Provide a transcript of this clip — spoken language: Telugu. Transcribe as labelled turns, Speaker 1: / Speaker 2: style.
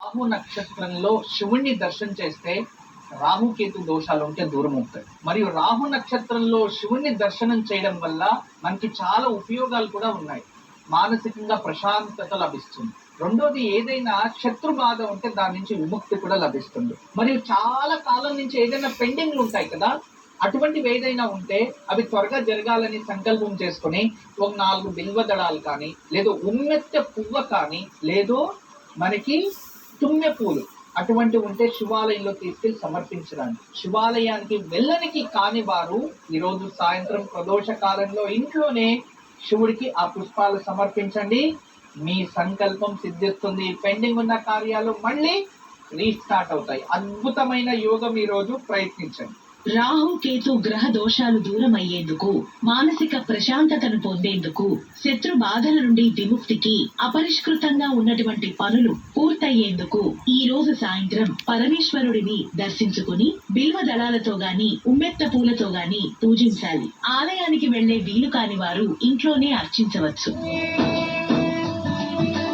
Speaker 1: రాహు నక్షత్రంలో శివుణ్ణి దర్శనం చేస్తే రాహుకేతు దోషాలు ఉంటే దూరం అవుతాయి. మరియు రాహు నక్షత్రంలో శివుణ్ణి దర్శనం చేయడం వల్ల మనకి చాలా ఉపయోగాలు కూడా ఉన్నాయి. మానసికంగా ప్రశాంతత లభిస్తుంది. రెండోది, ఏదైనా శత్రు బాధ ఉంటే దాని నుంచి విముక్తి కూడా లభిస్తుంది. మరియు చాలా కాలం నుంచి ఏదైనా పెండింగ్లు ఉంటాయి కదా, అటువంటివి ఏదైనా ఉంటే అవి త్వరగా జరగాలని సంకల్పం చేసుకుని ఒక 4 బిల్వ దళాలు కానీ, లేదో ఉమ్మెత్త పువ్వ కానీ, లేదో మనకి తుమ్మె పూలు అటువంటి ఉంటే శివాలయంలో తీసుకెళ్లి సమర్పించడానికి. శివాలయానికి వెళ్ళనికి కాని వారు ఈరోజు సాయంత్రం ప్రదోష కాలంలో ఇంట్లోనే శివుడికి ఆ పుష్పాలు సమర్పించండి. మీ సంకల్పం సిద్ధిస్తుంది. పెండింగ్ ఉన్న కార్యాలు మళ్ళీ రీస్టార్ట్ అవుతాయి. అద్భుతమైన యోగం ఈరోజు ప్రయత్నించండి.
Speaker 2: రాహు కేతు గ్రహ దోషాలు దూరం అయ్యేందుకు, మానసిక ప్రశాంతతను పొందేందుకు, శత్రు బాధల నుండి విముక్తికి, అపరిష్కృతంగా ఉన్నటువంటి పనులు పూర్తయ్యేందుకు ఈ రోజు సాయంత్రం పరమేశ్వరుడిని దర్శించుకుని బిల్వ దళాలతో గాని, ఉమ్మెత్త పూలతో గాని పూజించాలి. ఆలయానికి వెళ్లే వీలు కాని వారు ఇంట్లోనే అర్చించవచ్చు.